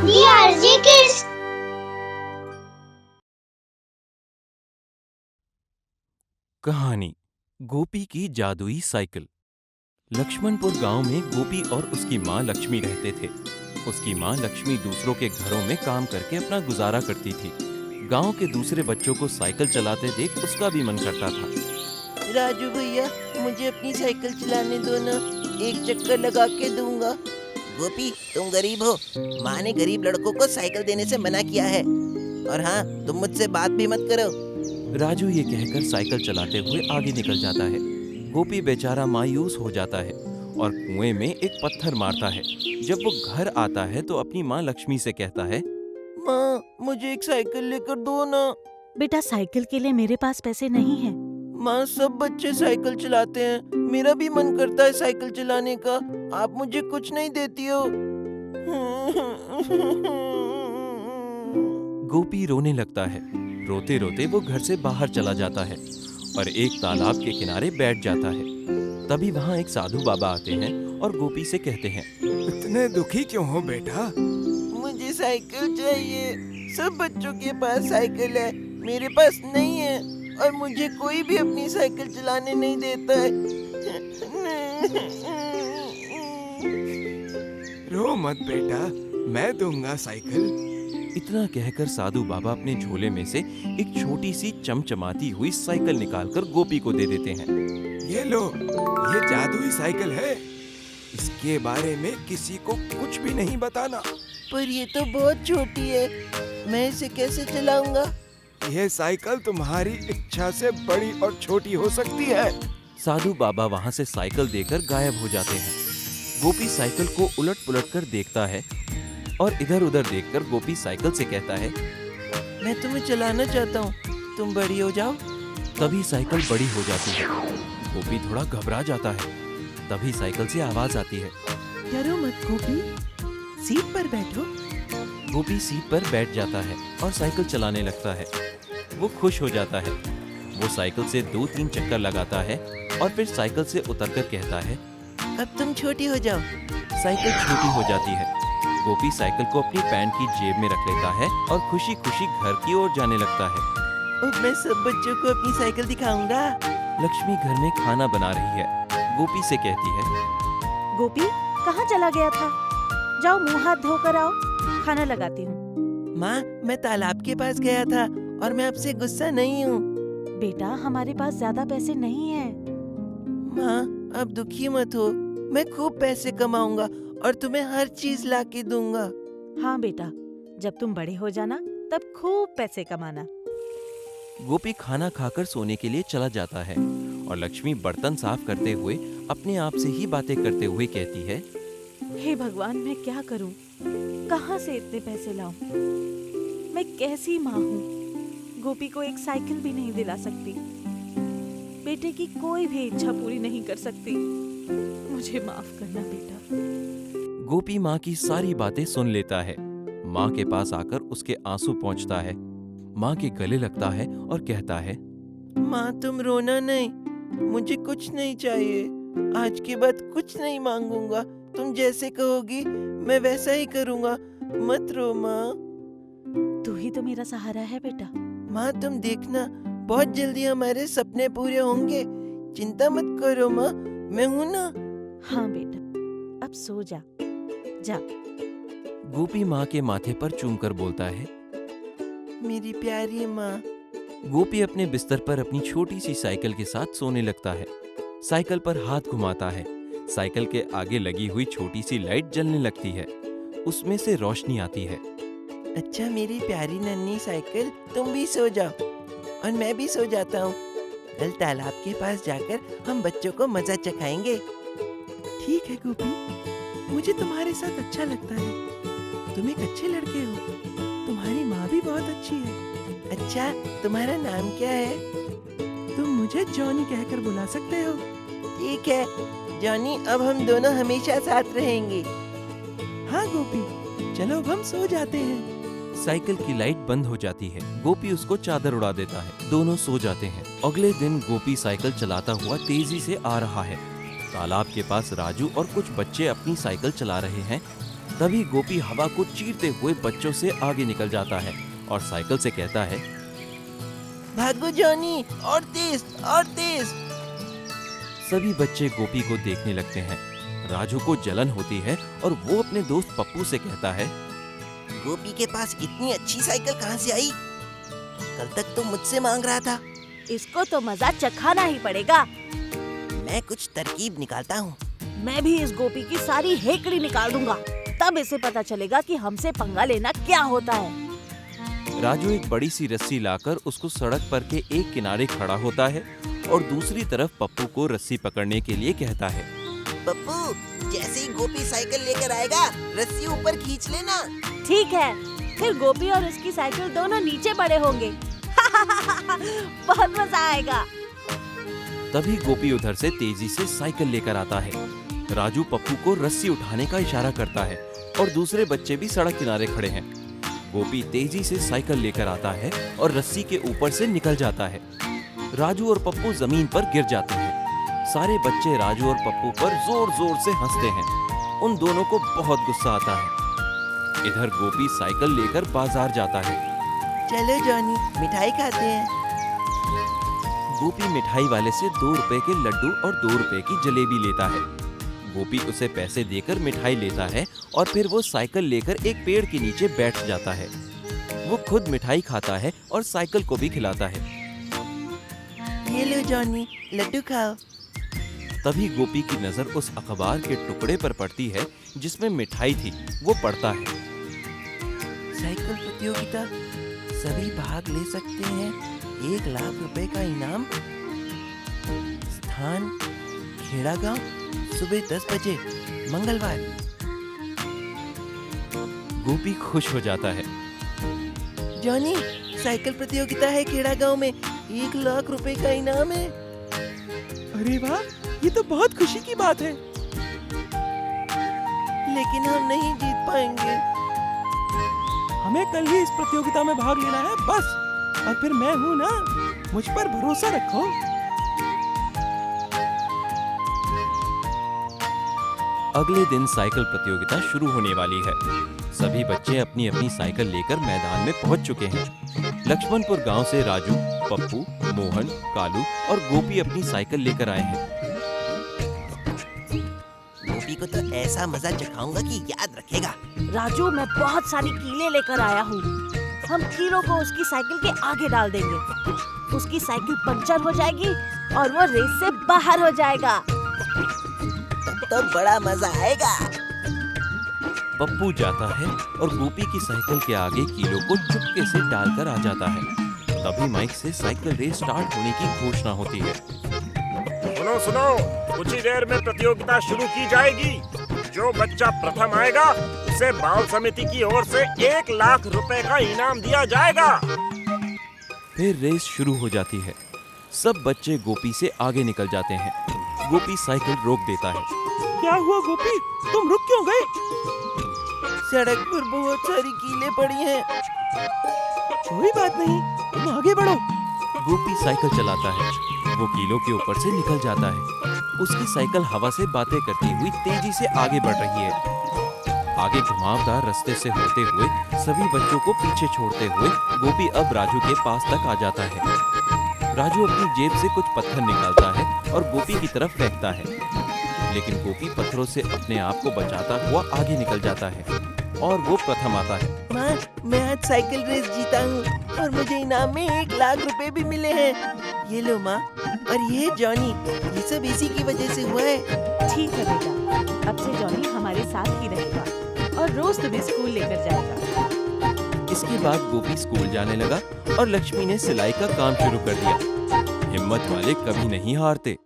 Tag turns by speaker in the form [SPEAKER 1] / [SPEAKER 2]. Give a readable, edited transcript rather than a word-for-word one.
[SPEAKER 1] DRG Kids।
[SPEAKER 2] कहानी गोपी की जादुई साइकिल। लक्ष्मणपुर गांव में गोपी और उसकी माँ लक्ष्मी रहते थे। उसकी माँ लक्ष्मी दूसरों के घरों में काम करके अपना गुजारा करती थी। गांव के दूसरे बच्चों को साइकिल चलाते देख उसका भी मन करता था।
[SPEAKER 3] राजू भैया, मुझे अपनी साइकिल चलाने दो ना, एक चक्कर लगा के दूंगा। गोपी, तुम गरीब हो, माँ ने गरीब लड़कों को साइकिल देने से मना किया है। और हाँ, तुम मुझसे बात भी मत करो।
[SPEAKER 2] राजू ये कहकर साइकिल चलाते हुए आगे निकल जाता है। गोपी बेचारा मायूस हो जाता है और कुएं में एक पत्थर मारता है। जब वो घर आता है तो अपनी माँ लक्ष्मी से कहता है,
[SPEAKER 3] माँ, मुझे एक साइकिल लेकर दो ना।
[SPEAKER 4] बेटा, साइकिल के लिए मेरे पास पैसे नहीं हैं।
[SPEAKER 3] माँ, सब बच्चे साइकिल चलाते हैं, मेरा भी मन करता है साइकिल चलाने का। आप मुझे कुछ नहीं देती हो।
[SPEAKER 2] गोपी रोने लगता है। रोते रोते वो घर से बाहर चला जाता है और एक तालाब के किनारे बैठ जाता है। तभी वहाँ एक साधु बाबा आते हैं और गोपी से कहते हैं,
[SPEAKER 5] इतने दुखी क्यों हो बेटा?
[SPEAKER 3] मुझे साइकिल चाहिए। सब बच्चों के पास साइकिल है, मेरे पास नहीं है, और मुझे कोई भी अपनी साइकिल चलाने नहीं देता है।
[SPEAKER 5] रो मत बेटा, मैं दूंगा साइकिल।
[SPEAKER 2] इतना कहकर साधु बाबा अपने झोले में से एक छोटी सी चमचमाती हुई साइकिल निकालकर गोपी को दे देते हैं।
[SPEAKER 5] ये लो, ये जादुई साइकिल है। इसके बारे में किसी को कुछ भी नहीं बताना।
[SPEAKER 3] पर ये तो बहुत छोटी है, मैं इसे कैसे चलाऊंगा?
[SPEAKER 5] ये साइकिल तुम्हारी इच्छा से बड़ी और छोटी हो सकती है।
[SPEAKER 2] साधु बाबा वहाँ से साइकिल देकर गायब हो जाते हैं। गोपी साइकिल को उलट पुलट कर देखता है और इधर उधर देखकर गोपी साइकिल से कहता है,
[SPEAKER 3] मैं तुम्हें चलाना चाहता हूँ, तुम बड़ी हो जाओ।
[SPEAKER 2] तभी साइकिल बड़ी हो जाती है। गोपी थोड़ा घबरा जाता है। तभी साइकिल से आवाज आती है,
[SPEAKER 3] डरो मत गोपी, सीट पर बैठो।
[SPEAKER 2] गोपी सीट पर बैठ जाता है और साइकिल चलाने लगता है। वो खुश हो जाता है। वो साइकिल से 2-3 चक्कर लगाता है और फिर साइकिल से उतरकर कहता है,
[SPEAKER 3] अब तुम छोटी हो जाओ।
[SPEAKER 2] साइकिल छोटी हो जाती है। गोपी साइकिल को अपनी पैंट की जेब में रख लेता है और खुशी खुशी घर की ओर जाने लगता है।
[SPEAKER 3] अब मैं सब बच्चों को अपनी साइकिल दिखाऊंगा।
[SPEAKER 2] लक्ष्मी घर में खाना बना रही है। गोपी से कहती है,
[SPEAKER 4] गोपी, कहाँ चला गया था? जाओ मुंह हाथ धोकर आओ, खाना लगाती हूँ।
[SPEAKER 3] माँ, मैं तालाब के पास गया था और मैं आपसे गुस्सा नहीं हूँ।
[SPEAKER 4] बेटा, हमारे पास ज्यादा पैसे नहीं हैं।
[SPEAKER 3] माँ, अब दुखी मत हो, मैं खूब पैसे कमाऊंगा और तुम्हें हर चीज ला के दूंगा।
[SPEAKER 4] हाँ बेटा, जब तुम बड़े हो जाना तब खूब पैसे कमाना।
[SPEAKER 2] गोपी खाना खाकर सोने के लिए चला जाता है और लक्ष्मी बर्तन साफ करते हुए अपने आप से ही बातें करते हुए कहती है,
[SPEAKER 4] हे भगवान, मैं क्या करूं? कहाँ से इतने पैसे लाऊं? मैं कैसी माँ हूँ, गोपी को एक साइकिल भी नहीं दिला सकती, बेटे की कोई भी इच्छा पूरी नहीं कर सकती। मुझे माफ करना बेटा।
[SPEAKER 2] गोपी माँ की सारी बातें सुन लेता है। माँ के पास आकर उसके आंसू पोंछता है, माँ के गले लगता है और कहता है,
[SPEAKER 3] माँ, तुम रोना नहीं, मुझे कुछ नहीं चाहिए। आज के बाद कुछ नहीं मांगूंगा, तुम जैसे कहोगी मैं वैसा ही करूँगा। मत रो माँ।
[SPEAKER 4] तू ही तो मेरा सहारा है बेटा।
[SPEAKER 3] माँ, तुम देखना, बहुत जल्दी हमारे सपने पूरे होंगे। चिंता मत करो माँ, मैं हूँ ना।
[SPEAKER 4] हाँ बेटा, अब सो जा। जा।
[SPEAKER 2] गोपी माँ के माथे पर चूमकर बोलता है,
[SPEAKER 3] मेरी प्यारी माँ।
[SPEAKER 2] गोपी अपने बिस्तर पर अपनी छोटी सी साइकिल के साथ सोने लगता है। साइकिल पर हाथ घुमाता है। साइकिल के आगे लगी हुई छोटी सी लाइट जलने लगती है। उसमें से रोशनी आती है।
[SPEAKER 3] अच्छा मेरी प्यारी नन्ही साइकिल, तुम भी सो जाओ और मैं भी सो जाता हूँ। कल तालाब के पास जाकर हम बच्चों को मजा चखाएंगे। ठीक है गोपी, मुझे तुम्हारे साथ अच्छा लगता है। तुम एक अच्छे लड़के हो, तुम्हारी माँ भी बहुत अच्छी है। अच्छा, तुम्हारा नाम क्या है? तुम मुझे जॉनी कहकर बुला सकते हो। ठीक है जॉनी, अब हम दोनों हमेशा साथ रहेंगे। हाँ गोपी, चलो अब हम सो जाते हैं।
[SPEAKER 2] साइकिल की लाइट बंद हो जाती है। गोपी उसको चादर उड़ा देता है। दोनों सो जाते हैं। अगले दिन गोपी साइकिल चलाता हुआ तेजी से आ रहा है। तालाब के पास राजू और कुछ बच्चे अपनी साइकिल चला रहे हैं। तभी गोपी हवा को चीरते हुए बच्चों से आगे निकल जाता है और साइकिल से कहता है,
[SPEAKER 3] भागो जॉनी, और तेज और तेज।
[SPEAKER 2] सभी बच्चे गोपी को देखने लगते हैं। राजू को जलन होती है और वो अपने दोस्त पप्पू से कहता है,
[SPEAKER 3] गोपी के पास इतनी अच्छी साइकिल कहाँ से आई? कल तक तो मुझसे मांग रहा था।
[SPEAKER 4] इसको तो मजा चखाना ही पड़ेगा।
[SPEAKER 3] मैं कुछ तरकीब निकालता हूँ।
[SPEAKER 4] मैं भी इस गोपी की सारी हेकड़ी निकाल दूंगा, तब इसे पता चलेगा कि हमसे पंगा लेना क्या होता है।
[SPEAKER 2] राजू एक बड़ी सी रस्सी लाकर उसको सड़क पर के एक किनारे खड़ा होता है और दूसरी तरफ पप्पू को रस्सी पकड़ने के लिए कहता है।
[SPEAKER 3] पप्पू, जैसे ही गोपी साइकिल लेकर आएगा, रस्सी ऊपर खींच लेना।
[SPEAKER 4] ठीक है, फिर गोपी और उसकी साइकिल दोनों नीचे पड़े होंगे। बहुत मजा आएगा।
[SPEAKER 2] तभी गोपी उधर से तेजी से साइकिल लेकर आता है। राजू पप्पू को रस्सी उठाने का इशारा करता है और दूसरे बच्चे भी सड़क किनारे खड़े हैं। गोपी तेजी से साइकिल लेकर आता है और रस्सी के ऊपर से निकल जाता है। राजू और पप्पू जमीन पर गिर जाते हैं। सारे बच्चे राजू और पप्पू पर जोर जोर से हंसते हैं। उन दोनों को बहुत गुस्सा आता है। इधर गोपी साइकिल लेकर बाजार जाता है।
[SPEAKER 3] चलो जॉनी, मिठाई खाते हैं।
[SPEAKER 2] गोपी मिठाई वाले से 2 रुपए के लड्डू और 2 रुपए की जलेबी लेता है। गोपी उसे पैसे देकर मिठाई लेता है और फिर वो साइकिल लेकर एक पेड़ के नीचे बैठ जाता है। वो खुद मिठाई खाता है और साइकिल को भी खिलाता है।
[SPEAKER 3] ये लो जॉनी, लड्डू खाओ।
[SPEAKER 2] तभी गोपी की नजर उस अखबार के टुकड़े पर पड़ती है जिसमें मिठाई थी। वो पढ़ता है,
[SPEAKER 3] साइकिल प्रतियोगिता, सभी भाग ले सकते हैं। 1 लाख रुपए का इनाम। स्थान खेड़ा गांव, सुबह 10 बजे, मंगलवार।
[SPEAKER 2] गोपी खुश हो जाता है।
[SPEAKER 3] जॉनी, साइकिल प्रतियोगिता है खेड़ा गांव में। 1 लाख रुपए का इनाम है।
[SPEAKER 5] अरे वाह, ये तो बहुत खुशी की बात है।
[SPEAKER 3] लेकिन हम नहीं जीत पाएंगे।
[SPEAKER 5] हमें कल ही इस प्रतियोगिता में भाग लेना है बस। और फिर मैं हूँ ना, मुझ पर भरोसा रखो।
[SPEAKER 2] अगले दिन साइकिल प्रतियोगिता शुरू होने वाली है। सभी बच्चे अपनी अपनी साइकिल लेकर मैदान में पहुंच चुके हैं। लक्ष्मणपुर गांव से राजू, पप्पू, मोहन, कालू और गोपी अपनी साइकिल लेकर आए हैं।
[SPEAKER 3] गोपी को तो ऐसा मजा चखाऊंगा कि याद रखेगा।
[SPEAKER 4] राजू, मैं बहुत सारी कीले लेकर आया हूँ। हम कीलों को उसकी साइकिल के आगे डाल देंगे। उसकी साइकिल पंचर हो जाएगी और वो रेस से बाहर हो जाएगा।
[SPEAKER 3] तो बड़ा मजा आएगा।
[SPEAKER 2] पप्पू जाता है और गोपी की साइकिल के आगे कीलों को चुपके से डालकर आ जाता है। तभी माइक से साइकिल रेस स्टार्ट होने की घोषणा होती है।
[SPEAKER 1] सुनो सुनो, कुछ ही देर में प्रतियोगिता शुरू की जाएगी। जो बच्चा प्रथम आएगा उसे बाल समिति की ओर से 1 लाख रुपए का इनाम दिया जाएगा।
[SPEAKER 2] फिर रेस शुरू हो जाती है। सब बच्चे गोपी से आगे निकल जाते हैं। गोपी साइकिल रोक देता है।
[SPEAKER 5] क्या हुआ गोपी, तुम रुक क्यों गए?
[SPEAKER 3] सड़क पर बहुत सारी कीलें पड़ी हैं।
[SPEAKER 5] कोई बात नहीं, तुम आगे बढ़ो।
[SPEAKER 2] गोपी साइकिल चलाता है। वो कीलों के ऊपर से निकल जाता है। उसकी साइकिल हवा से बातें करती हुई तेजी से आगे बढ़ रही है। आगे घुमावदार रास्ते से होते हुए सभी बच्चों को पीछे छोड़ते हुए गोपी अब राजू के पास तक आ जाता है। राजू अपनी जेब से कुछ पत्थर निकालता है और गोपी की तरफ फेंकता है, लेकिन गोपी पत्थरों से अपने आप को बचाता हुआ आगे निकल जाता है और वो प्रथम आता है।
[SPEAKER 3] माँ, मैं आज साइकिल रेस जीता हूँ और मुझे इनाम में 1 लाख रुपए भी मिले हैं। ये लो माँ, और ये जॉनी, ये सब इसी की वजह से हुआ है।
[SPEAKER 4] ठीक है बेटा, अब से जॉनी हमारे साथ ही रहेगा और रोज तुम्हें स्कूल लेकर जाएगा।
[SPEAKER 2] इसके बाद गोपी स्कूल जाने लगा और लक्ष्मी ने सिलाई का काम शुरू कर दिया। हिम्मत वाले कभी नहीं हारते।